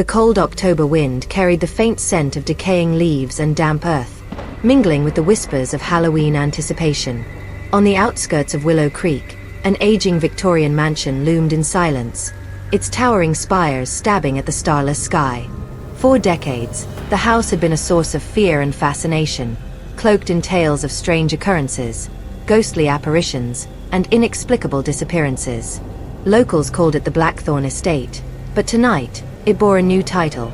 The cold October wind carried the faint scent of decaying leaves and damp earth, mingling with the whispers of Halloween anticipation. On the outskirts of Willow Creek, an aging Victorian mansion loomed in silence, its towering spires stabbing at the starless sky. For decades, the house had been a source of fear and fascination, cloaked in tales of strange occurrences, ghostly apparitions, and inexplicable disappearances. Locals called it the Blackthorn Estate, but tonight, it bore a new title: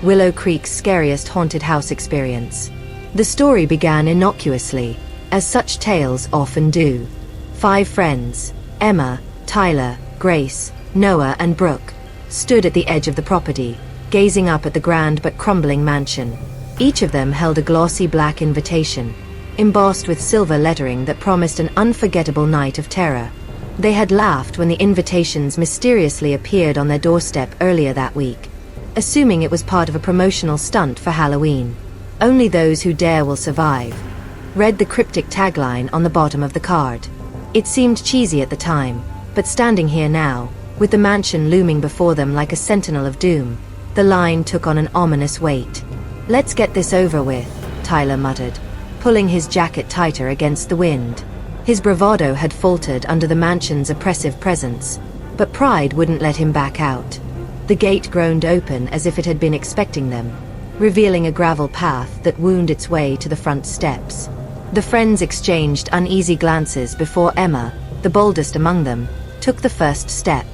Willow Creek's Scariest Haunted House Experience. The story began innocuously, as such tales often do. 5 friends, Emma, Tyler, Grace, Noah, and Brooke, stood at the edge of the property, gazing up at the grand but crumbling mansion. Each of them held a glossy black invitation, embossed with silver lettering that promised an unforgettable night of terror. They had laughed when the invitations mysteriously appeared on their doorstep earlier that week, assuming it was part of a promotional stunt for Halloween. "Only those who dare will survive," read the cryptic tagline on the bottom of the card. It seemed cheesy at the time, but standing here now, with the mansion looming before them like a sentinel of doom, the line took on an ominous weight. "Let's get this over with," Tyler muttered, pulling his jacket tighter against the wind. His bravado had faltered under the mansion's oppressive presence, but pride wouldn't let him back out. The gate groaned open as if it had been expecting them, revealing a gravel path that wound its way to the front steps. The friends exchanged uneasy glances before Emma, the boldest among them, took the first step.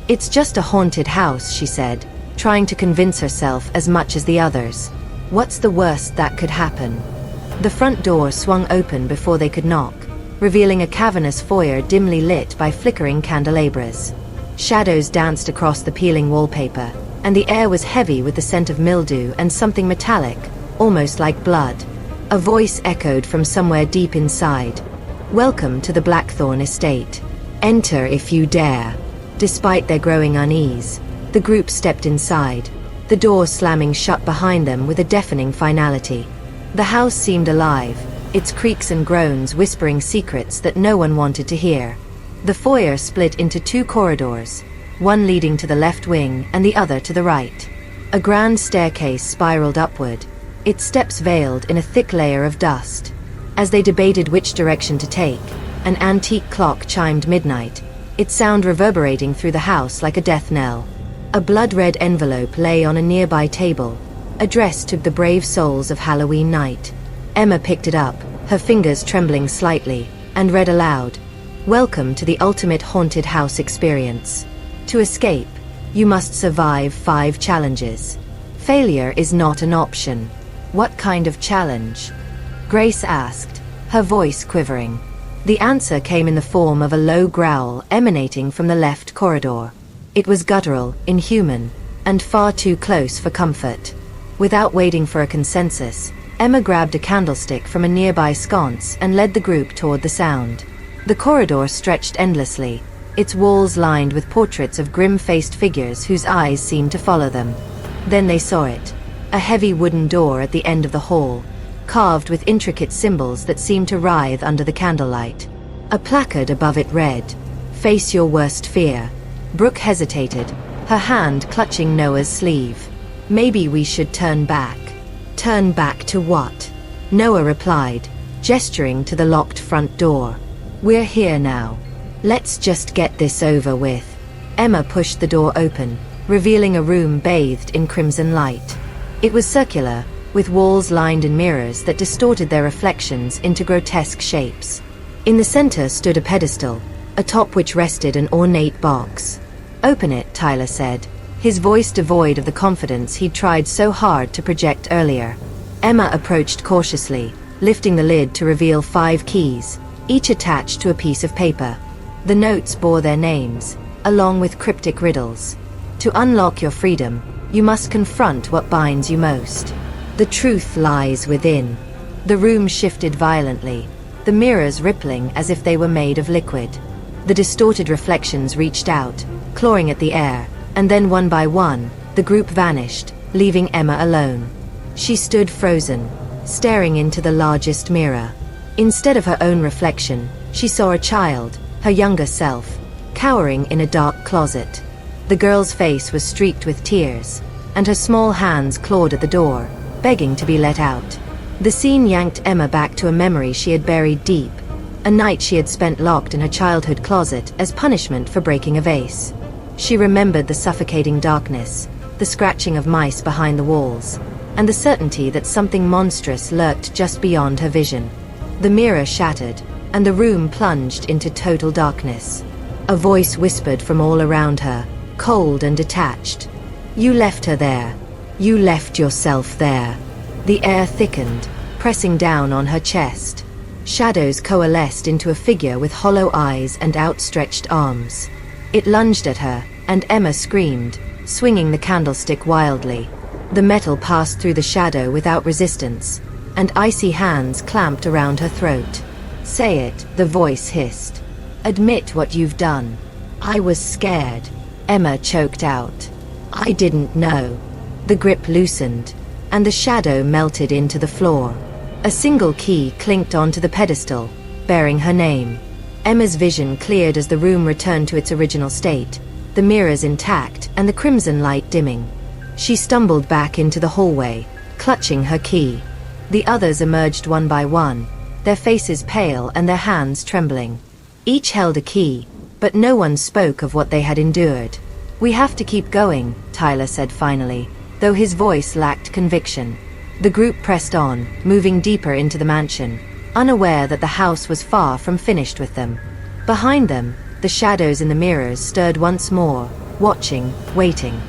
"It's just a haunted house," she said, trying to convince herself as much as the others. "What's the worst that could happen?" The front door swung open before they could knock, revealing a cavernous foyer dimly lit by flickering candelabras. Shadows danced across the peeling wallpaper, and the air was heavy with the scent of mildew and something metallic, almost like blood. A voice echoed from somewhere deep inside. "Welcome to the Blackthorn Estate. Enter if you dare." Despite their growing unease, the group stepped inside, the door slamming shut behind them with a deafening finality. The house seemed alive, its creaks and groans whispering secrets that no one wanted to hear. The foyer split into 2 corridors, one leading to the left wing and the other to the right. A grand staircase spiraled upward, its steps veiled in a thick layer of dust. As they debated which direction to take, an antique clock chimed midnight, its sound reverberating through the house like a death knell. A blood-red envelope lay on a nearby table, addressed to the brave souls of Halloween night. Emma picked it up, her fingers trembling slightly, and read aloud: "Welcome to the ultimate haunted house experience. To escape, you must survive 5 challenges. Failure is not an option." "What kind of challenge?" Grace asked, her voice quivering. The answer came in the form of a low growl emanating from the left corridor. It was guttural, inhuman, and far too close for comfort. Without waiting for a consensus, Emma grabbed a candlestick from a nearby sconce and led the group toward the sound. The corridor stretched endlessly, its walls lined with portraits of grim-faced figures whose eyes seemed to follow them. Then they saw it, a heavy wooden door at the end of the hall, carved with intricate symbols that seemed to writhe under the candlelight. A placard above it read, "Face your worst fear." Brooke hesitated, her hand clutching Noah's sleeve. "Maybe we should turn back." "Turn back to what?" Noah replied, gesturing to the locked front door. "We're here now. Let's just get this over with." Emma pushed the door open, revealing a room bathed in crimson light. It was circular, with walls lined in mirrors that distorted their reflections into grotesque shapes. In the center stood a pedestal, atop which rested an ornate box. "Open it," Tyler said, his voice devoid of the confidence he'd tried so hard to project earlier. Emma approached cautiously, lifting the lid to reveal 5 keys, each attached to a piece of paper. The notes bore their names, along with cryptic riddles. "To unlock your freedom, you must confront what binds you most. The truth lies within." The room shifted violently, the mirrors rippling as if they were made of liquid. The distorted reflections reached out, clawing at the air, and then one by one, the group vanished, leaving Emma alone. She stood frozen, staring into the largest mirror. Instead of her own reflection, she saw a child, her younger self, cowering in a dark closet. The girl's face was streaked with tears, and her small hands clawed at the door, begging to be let out. The scene yanked Emma back to a memory she had buried deep, a night she had spent locked in her childhood closet as punishment for breaking a vase. She remembered the suffocating darkness, the scratching of mice behind the walls, and the certainty that something monstrous lurked just beyond her vision. The mirror shattered, and the room plunged into total darkness. A voice whispered from all around her, cold and detached. "You left her there. You left yourself there." The air thickened, pressing down on her chest. Shadows coalesced into a figure with hollow eyes and outstretched arms. It lunged at her, and Emma screamed, swinging the candlestick wildly. The metal passed through the shadow without resistance, and icy hands clamped around her throat. "Say it," the voice hissed. "Admit what you've done." "I was scared," Emma choked out. "I didn't know." The grip loosened, and the shadow melted into the floor. A single key clinked onto the pedestal, bearing her name. Emma's vision cleared as the room returned to its original state, the mirrors intact and the crimson light dimming. She stumbled back into the hallway, clutching her key. The others emerged one by one, their faces pale and their hands trembling. Each held a key, but no one spoke of what they had endured. "We have to keep going," Tyler said finally, though his voice lacked conviction. The group pressed on, moving deeper into the mansion, unaware that the house was far from finished with them. Behind them, the shadows in the mirrors stirred once more, watching, waiting.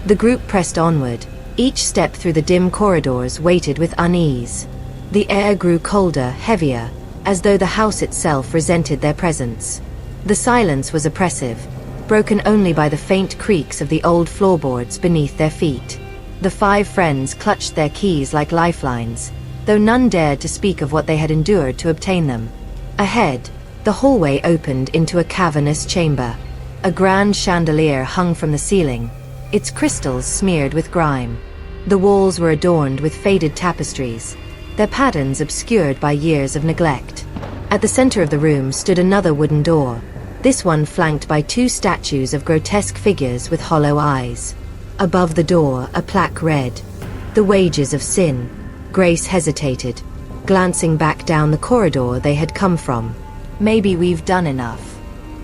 The group pressed onward, each step through the dim corridors weighted with unease. The air grew colder, heavier, as though the house itself resented their presence. The silence was oppressive, broken only by the faint creaks of the old floorboards beneath their feet. The five friends clutched their keys like lifelines, though none dared to speak of what they had endured to obtain them. Ahead, the hallway opened into a cavernous chamber. A grand chandelier hung from the ceiling, its crystals smeared with grime. The walls were adorned with faded tapestries, their patterns obscured by years of neglect. At the center of the room stood another wooden door, this one flanked by two statues of grotesque figures with hollow eyes. Above the door, a plaque read, "The Wages of Sin." Grace hesitated, glancing back down the corridor they had come from. "Maybe we've done enough.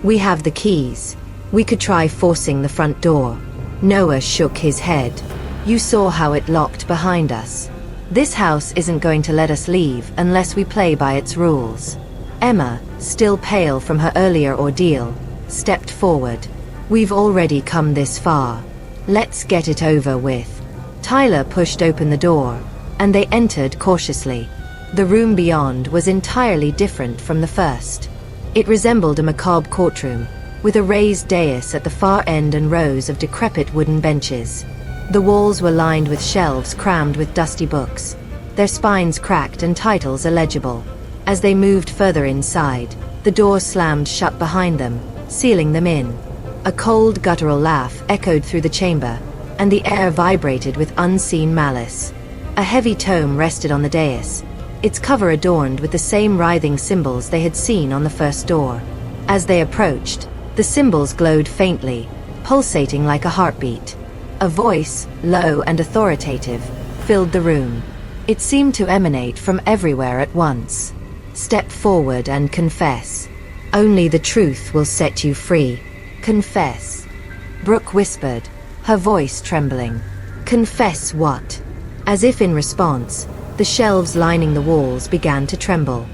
We have the keys. We could try forcing the front door." Noah shook his head. "You saw how it locked behind us. This house isn't going to let us leave unless we play by its rules." Emma, still pale from her earlier ordeal, stepped forward. "We've already come this far. Let's get it over with." Tyler pushed open the door, and they entered cautiously. The room beyond was entirely different from the first. It resembled a macabre courtroom, with a raised dais at the far end and rows of decrepit wooden benches. The walls were lined with shelves crammed with dusty books, their spines cracked and titles illegible. As they moved further inside, the door slammed shut behind them, sealing them in. A cold, guttural laugh echoed through the chamber, and the air vibrated with unseen malice. A heavy tome rested on the dais, its cover adorned with the same writhing symbols they had seen on the first door. As they approached, the symbols glowed faintly, pulsating like a heartbeat. A voice, low and authoritative, filled the room. It seemed to emanate from everywhere at once. "Step forward and confess. Only the truth will set you free. Confess." Brooke whispered, her voice trembling. "Confess what?" As if in response, the shelves lining the walls began to tremble.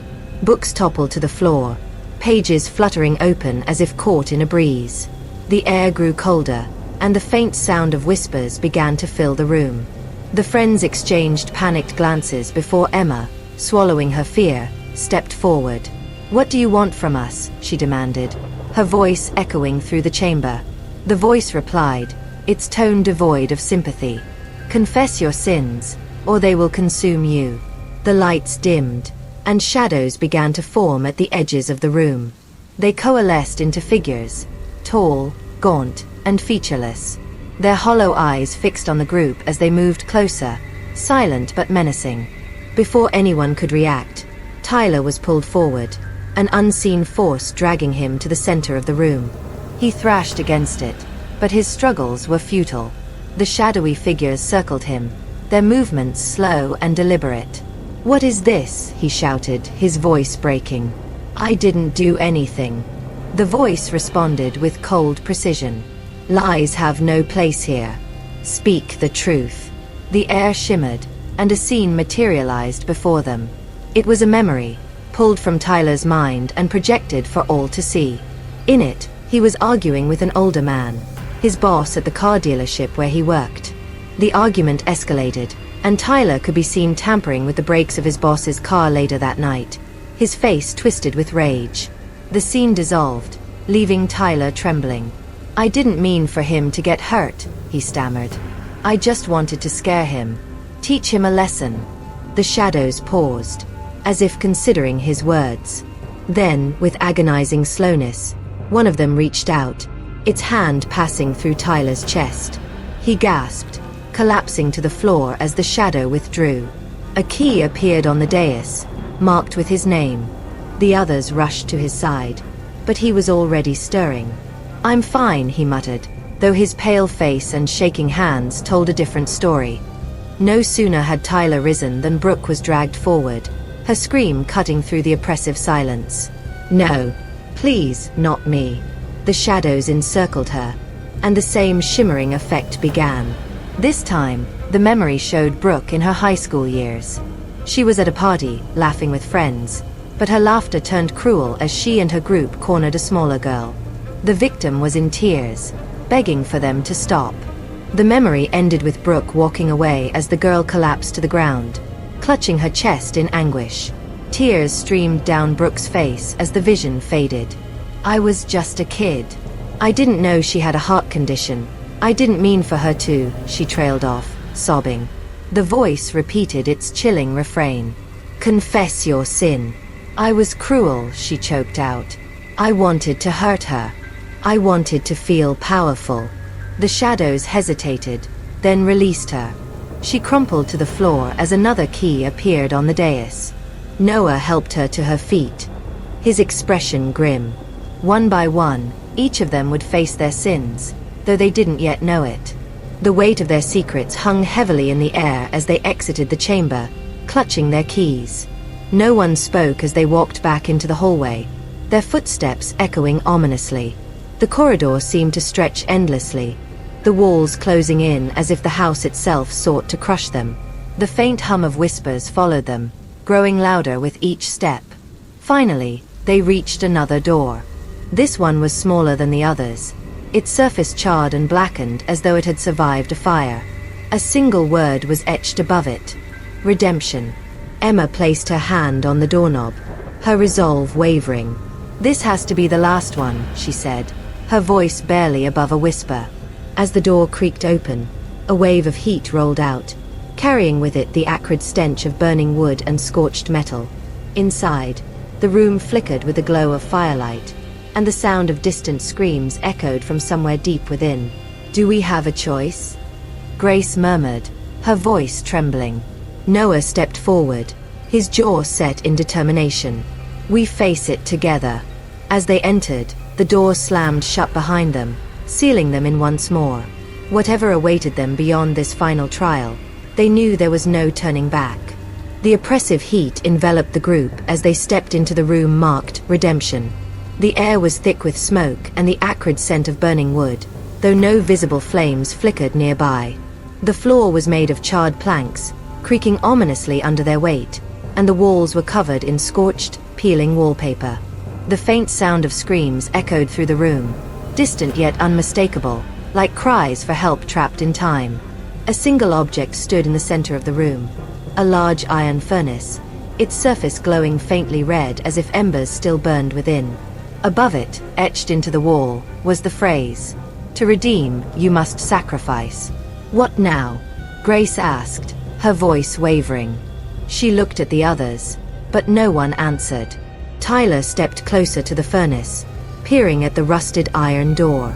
Books toppled to the floor, pages fluttering open as if caught in a breeze. The air grew colder, and the faint sound of whispers began to fill the room. The friends exchanged panicked glances before Emma, swallowing her fear, stepped forward. "What do you want from us?" she demanded, her voice echoing through the chamber. The voice replied, its tone devoid of sympathy. "Confess your sins, or they will consume you." The lights dimmed, and shadows began to form at the edges of the room. They coalesced into figures, tall, gaunt, and featureless, their hollow eyes fixed on the group as they moved closer, silent but menacing. Before anyone could react, Tyler was pulled forward, an unseen force dragging him to the center of the room. He thrashed against it, but his struggles were futile. The shadowy figures circled him, their movements slow and deliberate. "What is this?" he shouted, his voice breaking. "I didn't do anything." The voice responded with cold precision. "Lies have no place here. Speak the truth." The air shimmered, and a scene materialized before them. It was a memory, pulled from Tyler's mind and projected for all to see. In it, he was arguing with an older man, his boss at the car dealership where he worked. The argument escalated, and Tyler could be seen tampering with the brakes of his boss's car later that night, his face twisted with rage. The scene dissolved, leaving Tyler trembling. "I didn't mean for him to get hurt," he stammered. "I just wanted to scare him. Teach him a lesson." The shadows paused, as if considering his words. Then, with agonizing slowness, one of them reached out, its hand passing through Tyler's chest. He gasped, collapsing to the floor as the shadow withdrew. A key appeared on the dais, marked with his name. The others rushed to his side, but he was already stirring. "I'm fine," he muttered, though his pale face and shaking hands told a different story. No sooner had Tyler risen than Brooke was dragged forward, her scream cutting through the oppressive silence. "No, please, not me." The shadows encircled her, and the same shimmering effect began. This time, the memory showed Brooke in her high school years. She was at a party, laughing with friends, but her laughter turned cruel as she and her group cornered a smaller girl. The victim was in tears, begging for them to stop. The memory ended with Brooke walking away as the girl collapsed to the ground, clutching her chest in anguish. Tears streamed down Brooke's face as the vision faded. "I was just a kid. I didn't know she had a heart condition. I didn't mean for her to," she trailed off, sobbing. The voice repeated its chilling refrain. "Confess your sin." "I was cruel," she choked out. "I wanted to hurt her. I wanted to feel powerful." The shadows hesitated, then released her. She crumpled to the floor as another key appeared on the dais. Noah helped her to her feet, his expression grim. One by one, each of them would face their sins, though they didn't yet know it. The weight of their secrets hung heavily in the air as they exited the chamber, clutching their keys. No one spoke as they walked back into the hallway, their footsteps echoing ominously. The corridor seemed to stretch endlessly, the walls closing in as if the house itself sought to crush them. The faint hum of whispers followed them, growing louder with each step. Finally, they reached another door. This one was smaller than the others, its surface charred and blackened as though it had survived a fire. A single word was etched above it: redemption. Emma placed her hand on the doorknob, her resolve wavering. "This has to be the last one," she said, her voice barely above a whisper. As the door creaked open, a wave of heat rolled out, carrying with it the acrid stench of burning wood and scorched metal. Inside, the room flickered with the glow of firelight, and the sound of distant screams echoed from somewhere deep within. "Do we have a choice?" Grace murmured, her voice trembling. Noah stepped forward, his jaw set in determination. "We face it together." As they entered, the door slammed shut behind them, sealing them in once more. Whatever awaited them beyond this final trial, they knew there was no turning back. The oppressive heat enveloped the group as they stepped into the room marked Redemption. The air was thick with smoke and the acrid scent of burning wood, though no visible flames flickered nearby. The floor was made of charred planks, creaking ominously under their weight, and the walls were covered in scorched, peeling wallpaper. The faint sound of screams echoed through the room, distant yet unmistakable, like cries for help trapped in time. A single object stood in the center of the room, a large iron furnace, its surface glowing faintly red as if embers still burned within. Above it, etched into the wall, was the phrase, "To redeem, you must sacrifice." "What now?" Grace asked, her voice wavering. She looked at the others, but no one answered. Tyler stepped closer to the furnace, peering at the rusted iron door.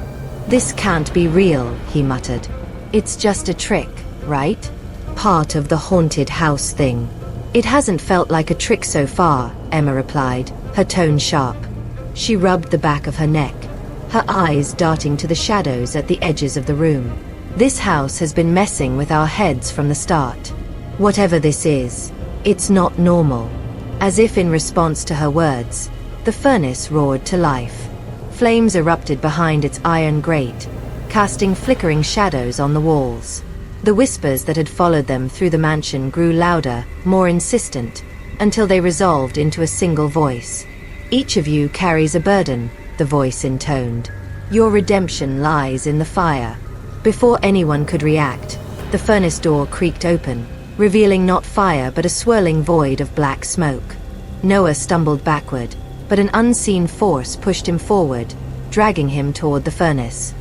"This can't be real," he muttered. "It's just a trick, right? Part of the haunted house thing." "It hasn't felt like a trick so far," Emma replied, her tone sharp. She rubbed the back of her neck, her eyes darting to the shadows at the edges of the room. This house has been messing with our heads from the start. Whatever this is, it's not normal." As if in response to her words, the furnace roared to life. Flames erupted behind its iron grate, casting flickering shadows on the walls. The whispers that had followed them through the mansion grew louder, more insistent, until they resolved into a single voice. "Each of you carries a burden," the voice intoned. "Your redemption lies in the fire." Before anyone could react, the furnace door creaked open, revealing not fire but a swirling void of black smoke. Noah stumbled backward, but an unseen force pushed him forward, dragging him toward the furnace.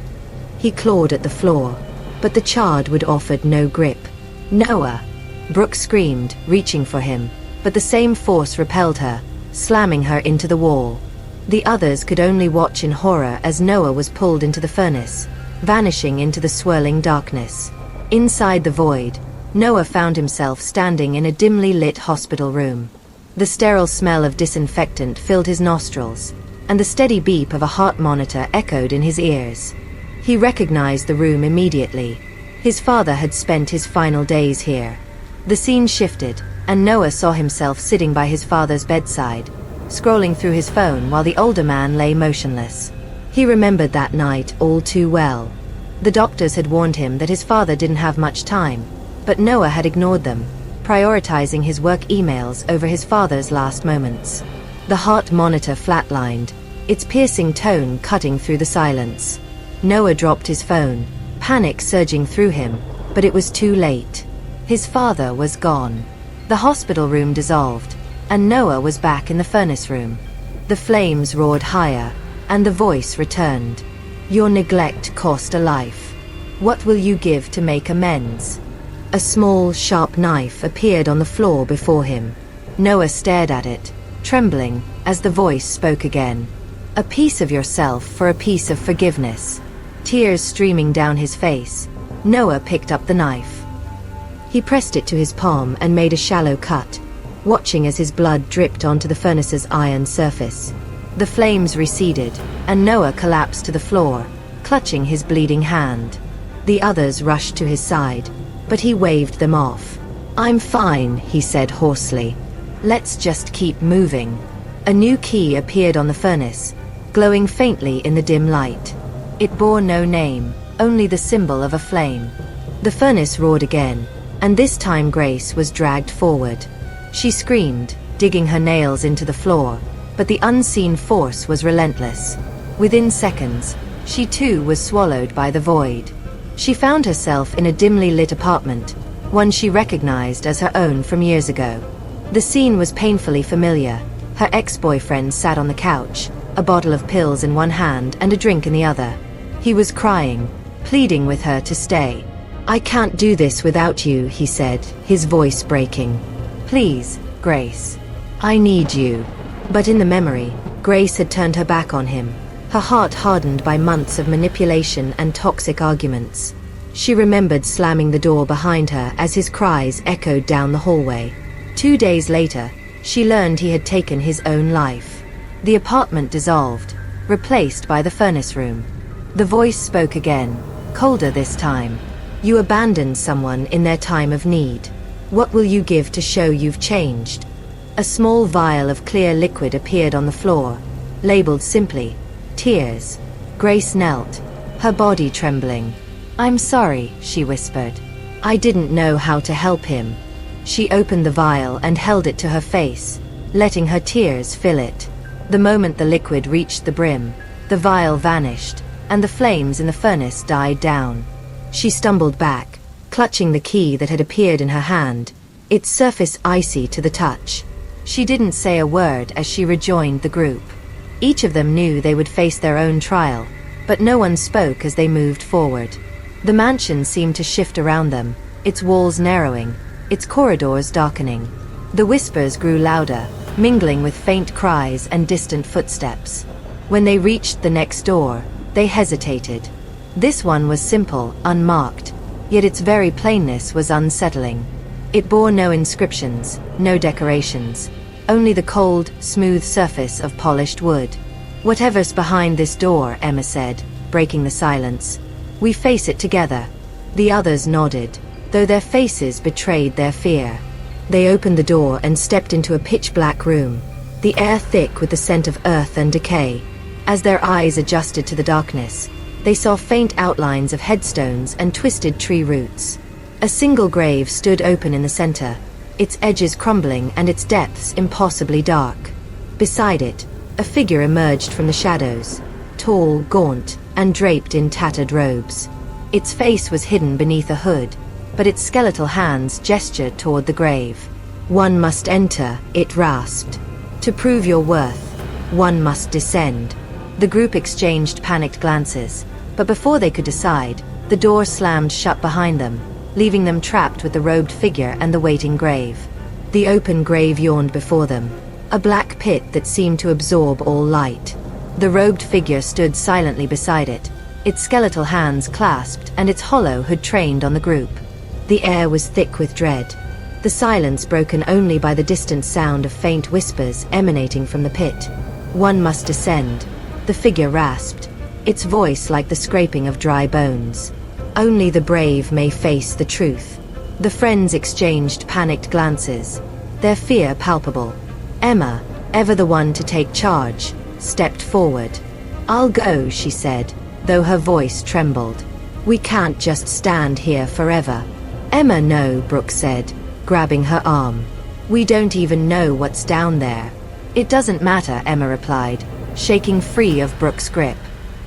He clawed at the floor, but the charred wood offered no grip. "Noah!" Brooke screamed, reaching for him, but the same force repelled her, slamming her into the wall. The others could only watch in horror as Noah was pulled into the furnace, vanishing into the swirling darkness. Inside the void, Noah found himself standing in a dimly lit hospital room. The sterile smell of disinfectant filled his nostrils, and the steady beep of a heart monitor echoed in his ears. He recognized the room immediately. His father had spent his final days here. The scene shifted, and Noah saw himself sitting by his father's bedside, scrolling through his phone while the older man lay motionless. He remembered that night all too well. The doctors had warned him that his father didn't have much time, but Noah had ignored them, prioritizing his work emails over his father's last moments. The heart monitor flatlined, its piercing tone cutting through the silence. Noah dropped his phone, panic surging through him, but it was too late. His father was gone. The hospital room dissolved, and Noah was back in the furnace room. The flames roared higher, and the voice returned. "Your neglect cost a life. What will you give to make amends?" A small, sharp knife appeared on the floor before him. Noah stared at it, trembling, as the voice spoke again. "A piece of yourself for a piece of forgiveness." Tears streaming down his face, Noah picked up the knife. He pressed it to his palm and made a shallow cut, watching as his blood dripped onto the furnace's iron surface. The flames receded, and Noah collapsed to the floor, clutching his bleeding hand. The others rushed to his side, but he waved them off. "I'm fine," he said hoarsely. "Let's just keep moving." A new key appeared on the furnace, glowing faintly in the dim light. It bore no name, only the symbol of a flame. The furnace roared again, and this time Grace was dragged forward. She screamed, digging her nails into the floor, but the unseen force was relentless. Within seconds, she too was swallowed by the void. She found herself in a dimly lit apartment, one she recognized as her own from years ago. The scene was painfully familiar. Her ex-boyfriend sat on the couch, a bottle of pills in one hand and a drink in the other. He was crying, pleading with her to stay. "I can't do this without you," he said, his voice breaking. "Please, Grace. I need you." But in the memory, Grace had turned her back on him, her heart hardened by months of manipulation and toxic arguments. She remembered slamming the door behind her as his cries echoed down the hallway. 2 days later, she learned he had taken his own life. The apartment dissolved, replaced by the furnace room. The voice spoke again, colder this time. "You abandoned someone in their time of need. What will you give to show you've changed?" A small vial of clear liquid appeared on the floor, labeled simply, "Tears." Grace knelt, her body trembling. "I'm sorry," she whispered. "I didn't know how to help him." She opened the vial and held it to her face, letting her tears fill it. The moment the liquid reached the brim, the vial vanished, and the flames in the furnace died down. She stumbled back, clutching the key that had appeared in her hand, its surface icy to the touch. She didn't say a word as she rejoined the group. Each of them knew they would face their own trial, but no one spoke as they moved forward. The mansion seemed to shift around them, its walls narrowing, its corridors darkening. The whispers grew louder, mingling with faint cries and distant footsteps. When they reached the next door, they hesitated. This one was simple, unmarked, yet its very plainness was unsettling. It bore no inscriptions, no decorations, only the cold, smooth surface of polished wood. "Whatever's behind this door," Emma said, breaking the silence. "We face it together." The others nodded, though their faces betrayed their fear. They opened the door and stepped into a pitch-black room, the air thick with the scent of earth and decay. As their eyes adjusted to the darkness, they saw faint outlines of headstones and twisted tree roots. A single grave stood open in the center, its edges crumbling and its depths impossibly dark. Beside it, a figure emerged from the shadows, tall, gaunt, and draped in tattered robes. Its face was hidden beneath a hood, but its skeletal hands gestured toward the grave. "One must enter," it rasped. "To prove your worth, one must descend." The group exchanged panicked glances, but before they could decide, the door slammed shut behind them, leaving them trapped with the robed figure and the waiting grave. The open grave yawned before them, a black pit that seemed to absorb all light. The robed figure stood silently beside it, its skeletal hands clasped and its hollow hood trained on the group. The air was thick with dread, the silence broken only by the distant sound of faint whispers emanating from the pit. "One must descend," the figure rasped, its voice like the scraping of dry bones. "Only the brave may face the truth." The friends exchanged panicked glances, their fear palpable. Emma, ever the one to take charge, stepped forward. "I'll go," she said, though her voice trembled. "We can't just stand here forever." "Emma, no," Brooke said, grabbing her arm. "We don't even know what's down there." "It doesn't matter," Emma replied, shaking free of Brooke's grip.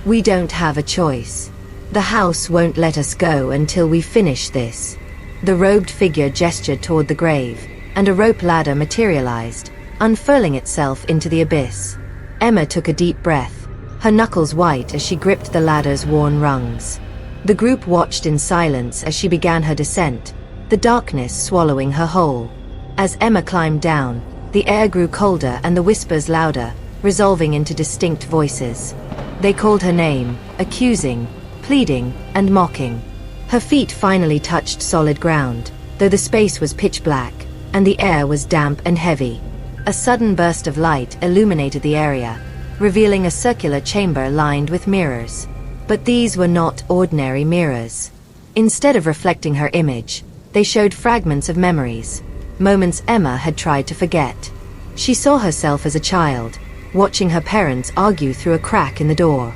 "We don't have a choice. The house won't let us go until we finish this." The robed figure gestured toward the grave, and a rope ladder materialized, unfurling itself into the abyss. Emma took a deep breath, her knuckles white as she gripped the ladder's worn rungs. The group watched in silence as she began her descent, the darkness swallowing her whole. As Emma climbed down, the air grew colder and the whispers louder, resolving into distinct voices. They called her name, accusing, pleading, and mocking. Her feet finally touched solid ground, though the space was pitch black, and the air was damp and heavy. A sudden burst of light illuminated the area, revealing a circular chamber lined with mirrors. But these were not ordinary mirrors. Instead of reflecting her image, they showed fragments of memories, moments Emma had tried to forget. She saw herself as a child, watching her parents argue through a crack in the door.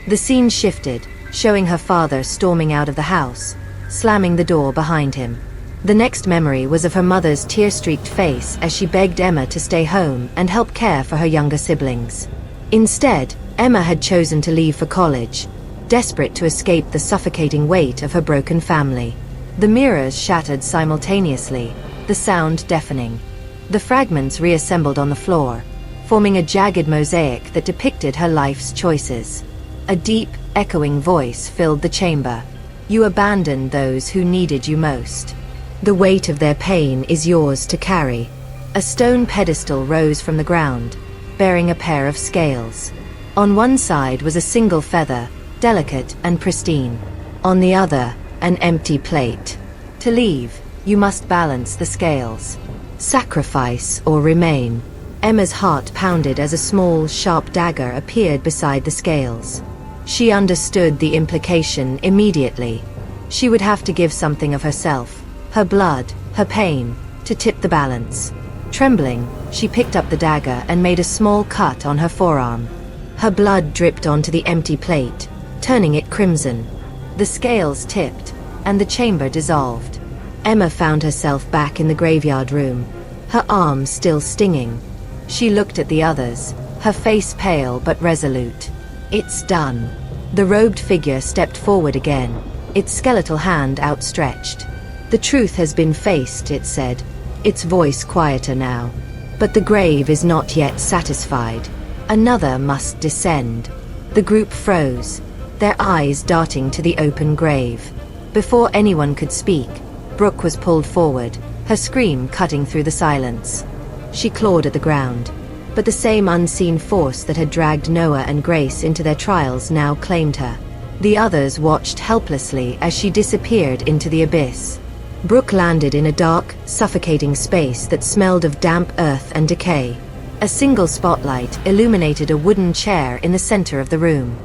The scene shifted, showing her father storming out of the house, slamming the door behind him. The next memory was of her mother's tear-streaked face as she begged Emma to stay home and help care for her younger siblings. Instead, Emma had chosen to leave for college, desperate to escape the suffocating weight of her broken family. The mirrors shattered simultaneously, the sound deafening. The fragments reassembled on the floor, forming a jagged mosaic that depicted her life's choices. A deep, echoing voice filled the chamber. "You abandoned those who needed you most. The weight of their pain is yours to carry." A stone pedestal rose from the ground, bearing a pair of scales. On one side was a single feather, delicate and pristine. On the other, an empty plate. To leave, you must balance the scales. Sacrifice or remain. Emma's heart pounded as a small, sharp dagger appeared beside the scales. She understood the implication immediately. She would have to give something of herself, her blood, her pain, to tip the balance. Trembling, she picked up the dagger and made a small cut on her forearm. Her blood dripped onto the empty plate, turning it crimson. The scales tipped, and the chamber dissolved. Emma found herself back in the graveyard room, her arm still stinging. She looked at the others, her face pale but resolute. "It's done." The robed figure stepped forward again, its skeletal hand outstretched. "The truth has been faced," it said, its voice quieter now. "But the grave is not yet satisfied. Another must descend." The group froze, their eyes darting to the open grave. Before anyone could speak, Brooke was pulled forward, her scream cutting through the silence. She clawed at the ground, but the same unseen force that had dragged Noah and Grace into their trials now claimed her. The others watched helplessly as she disappeared into the abyss. Brooke landed in a dark, suffocating space that smelled of damp earth and decay. A single spotlight illuminated a wooden chair in the center of the room.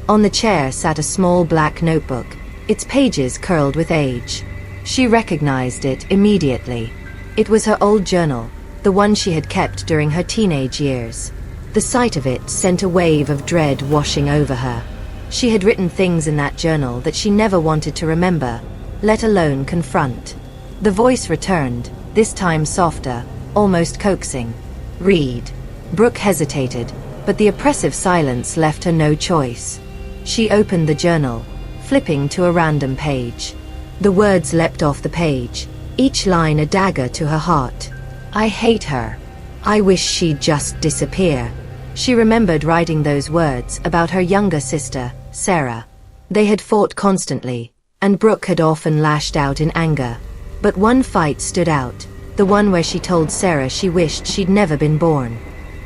On the chair sat a small black notebook, its pages curled with age. She recognized it immediately. It was her old journal, the one she had kept during her teenage years. The sight of it sent a wave of dread washing over her. She had written things in that journal that she never wanted to remember, let alone confront. The voice returned, this time softer, almost coaxing. "Read." Brooke hesitated, but the oppressive silence left her no choice. She opened the journal, flipping to a random page. The words leapt off the page, each line a dagger to her heart. "I hate her. I wish she'd just disappear." She remembered writing those words about her younger sister, Sarah. They had fought constantly, and Brooke had often lashed out in anger. But one fight stood out, the one where she told Sarah she wished she'd never been born.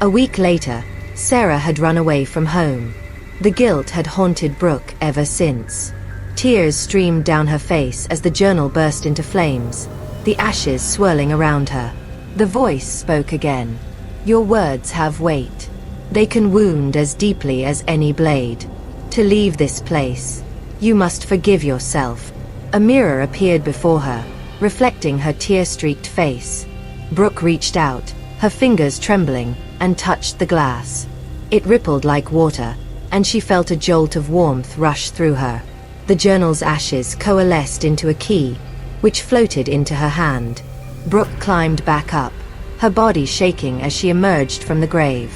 A week later, Sarah had run away from home. The guilt had haunted Brooke ever since. Tears streamed down her face as the journal burst into flames, the ashes swirling around her. The voice spoke again. "Your words have weight. They can wound as deeply as any blade. To leave this place, you must forgive yourself." A mirror appeared before her, reflecting her tear-streaked face. Brooke reached out, her fingers trembling, and touched the glass. It rippled like water, and she felt a jolt of warmth rush through her. The journal's ashes coalesced into a key, which floated into her hand. Brooke climbed back up, her body shaking as she emerged from the grave.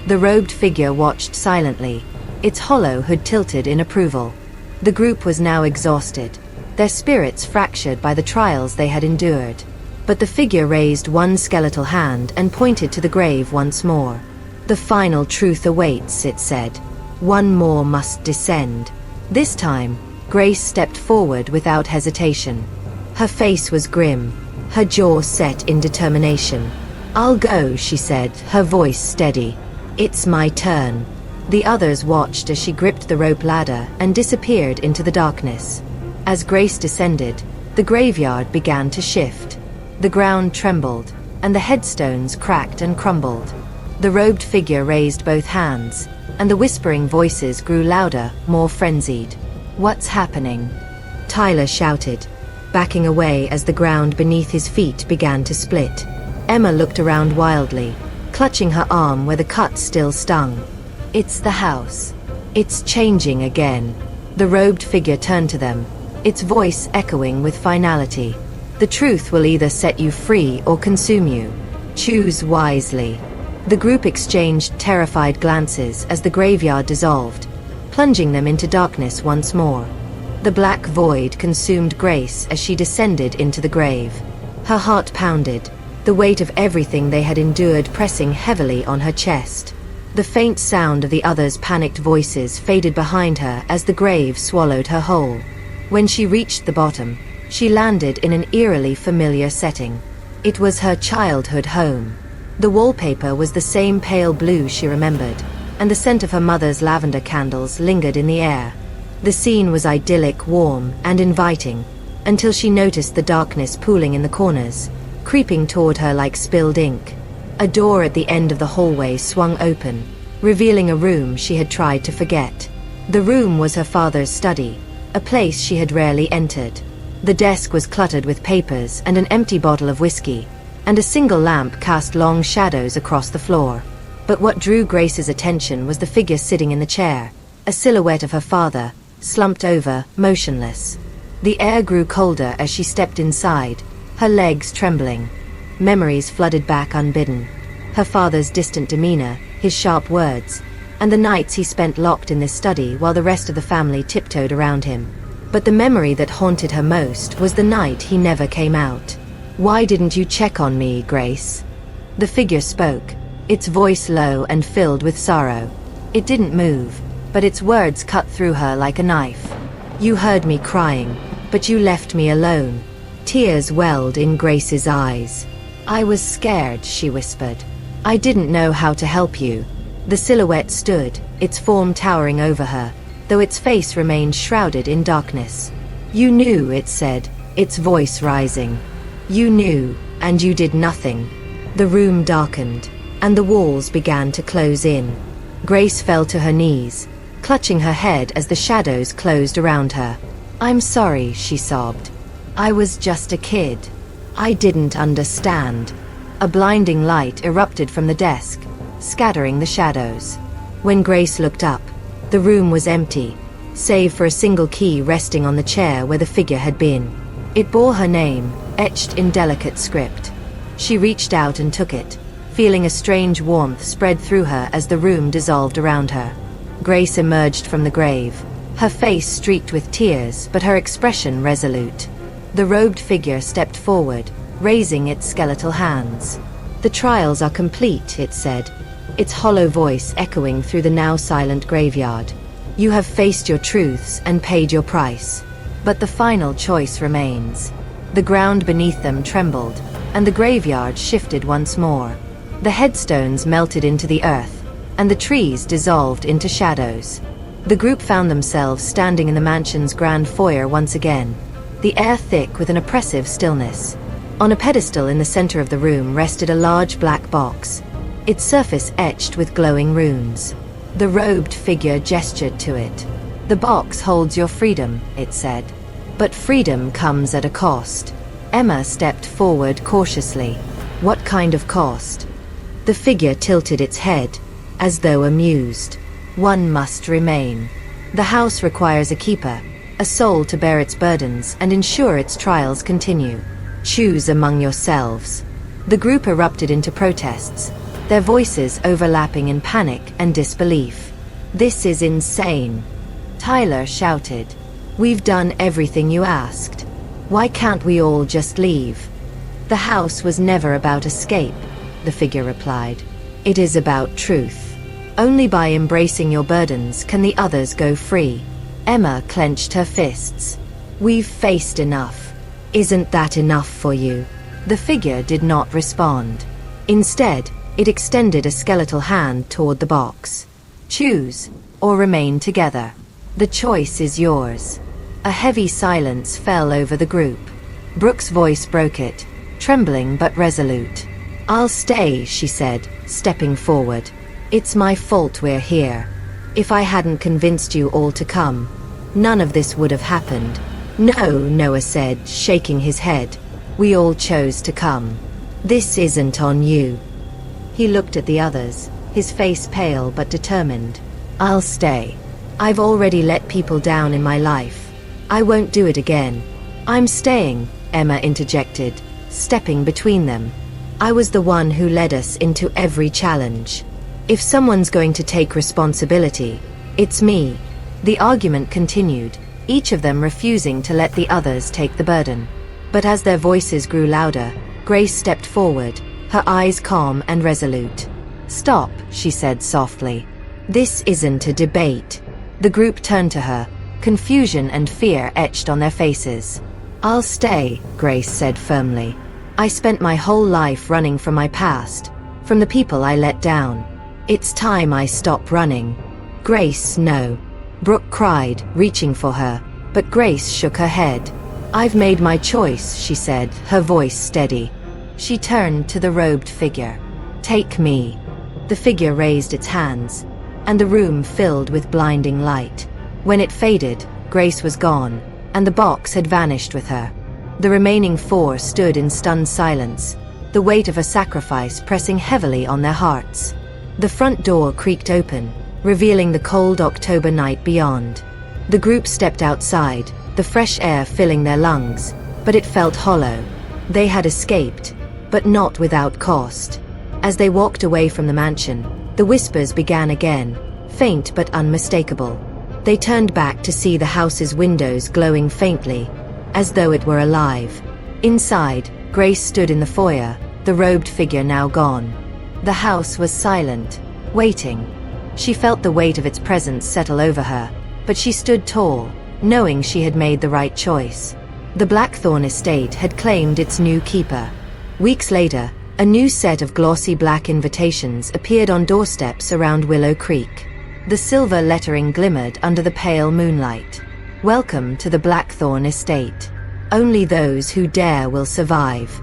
The robed figure watched silently, its hollow hood tilted in approval. The group was now exhausted, their spirits fractured by the trials they had endured. But the figure raised one skeletal hand and pointed to the grave once more. "The final truth awaits," it said. "One more must descend." This time, Grace stepped forward without hesitation. Her face was grim, her jaw set in determination. "I'll go," she said, her voice steady. "It's my turn." The others watched as she gripped the rope ladder and disappeared into the darkness. As Grace descended, the graveyard began to shift. The ground trembled, and the headstones cracked and crumbled. The robed figure raised both hands, and the whispering voices grew louder, more frenzied. "What's happening?" Tyler shouted, backing away as the ground beneath his feet began to split. Emma looked around wildly, clutching her arm where the cut still stung. "It's the house. It's changing again." The robed figure turned to them, its voice echoing with finality. "The truth will either set you free or consume you. Choose wisely." The group exchanged terrified glances as the graveyard dissolved, plunging them into darkness once more. The black void consumed Grace as she descended into the grave. Her heart pounded, the weight of everything they had endured pressing heavily on her chest. The faint sound of the others' panicked voices faded behind her as the grave swallowed her whole. When she reached the bottom, she landed in an eerily familiar setting. It was her childhood home. The wallpaper was the same pale blue she remembered, and the scent of her mother's lavender candles lingered in the air. The scene was idyllic, warm, and inviting, until she noticed the darkness pooling in the corners, creeping toward her like spilled ink. A door at the end of the hallway swung open, revealing a room she had tried to forget. The room was her father's study, a place she had rarely entered. The desk was cluttered with papers and an empty bottle of whiskey, and a single lamp cast long shadows across the floor. But what drew Grace's attention was the figure sitting in the chair, a silhouette of her father, slumped over, motionless. The air grew colder as she stepped inside, her legs trembling. Memories flooded back unbidden. Her father's distant demeanor, his sharp words, and the nights he spent locked in this study while the rest of the family tiptoed around him. But the memory that haunted her most was the night he never came out. "Why didn't you check on me, Grace?" The figure spoke, its voice low and filled with sorrow. It didn't move, but its words cut through her like a knife. "You heard me crying, but you left me alone." Tears welled in Grace's eyes. "I was scared," she whispered. "I didn't know how to help you." The silhouette stood, its form towering over her, though its face remained shrouded in darkness. "You knew," it said, its voice rising. "You knew, and you did nothing." The room darkened, and the walls began to close in. Grace fell to her knees, clutching her head as the shadows closed around her. "I'm sorry," she sobbed. "I was just a kid. I didn't understand." A blinding light erupted from the desk, scattering the shadows. When Grace looked up, the room was empty, save for a single key resting on the chair where the figure had been. It bore her name, etched in delicate script. She reached out and took it, feeling a strange warmth spread through her as the room dissolved around her. Grace emerged from the grave, her face streaked with tears but her expression resolute. The robed figure stepped forward, raising its skeletal hands. "The trials are complete," it said, its hollow voice echoing through the now silent graveyard. "You have faced your truths and paid your price. But the final choice remains." The ground beneath them trembled, and the graveyard shifted once more. The headstones melted into the earth, and the trees dissolved into shadows. The group found themselves standing in the mansion's grand foyer once again, the air thick with an oppressive stillness. On a pedestal in the center of the room rested a large black box, its surface etched with glowing runes. The robed figure gestured to it. "The box holds your freedom," it said. "But freedom comes at a cost." Emma stepped forward cautiously. "What kind of cost?" The figure tilted its head, as though amused. "One must remain. The house requires a keeper, a soul to bear its burdens and ensure its trials continue. Choose among yourselves." The group erupted into protests, their voices overlapping in panic and disbelief. "This is insane," Tyler shouted. "We've done everything you asked. Why can't we all just leave?" "The house was never about escape," the figure replied. "It is about truth. Only by embracing your burdens can the others go free." Emma clenched her fists. "We've faced enough. Isn't that enough for you?" The figure did not respond. Instead, it extended a skeletal hand toward the box. "Choose, or remain together. The choice is yours." A heavy silence fell over the group. Brooke's voice broke it, trembling but resolute. "I'll stay," she said, stepping forward. "It's my fault we're here. If I hadn't convinced you all to come, none of this would have happened." "No," Noah said, shaking his head. "We all chose to come. This isn't on you." He looked at the others, his face pale but determined. "I'll stay. I've already let people down in my life. I won't do it again." "I'm staying," Emma interjected, stepping between them. "I was the one who led us into every challenge. If someone's going to take responsibility, it's me." The argument continued, each of them refusing to let the others take the burden. But as their voices grew louder, Grace stepped forward, her eyes calm and resolute. "Stop," she said softly. "This isn't a debate." The group turned to her, confusion and fear etched on their faces. "I'll stay," Grace said firmly. "I spent my whole life running from my past, from the people I let down. It's time I stop running." "Grace, no," Brooke cried, reaching for her, but Grace shook her head. "I've made my choice," she said, her voice steady. She turned to the robed figure. "Take me." The figure raised its hands, and the room filled with blinding light. When it faded, Grace was gone, and the box had vanished with her. The remaining four stood in stunned silence, the weight of a sacrifice pressing heavily on their hearts. The front door creaked open, revealing the cold October night beyond. The group stepped outside, the fresh air filling their lungs, but it felt hollow. They had escaped, but not without cost. As they walked away from the mansion, the whispers began again, faint but unmistakable. They turned back to see the house's windows glowing faintly, as though it were alive. Inside, Grace stood in the foyer, the robed figure now gone. The house was silent, waiting. She felt the weight of its presence settle over her, but she stood tall, knowing she had made the right choice. The Blackthorn estate had claimed its new keeper. Weeks later, a new set of glossy black invitations appeared on doorsteps around Willow Creek. The silver lettering glimmered under the pale moonlight. "Welcome to the Blackthorn estate. Only those who dare will survive."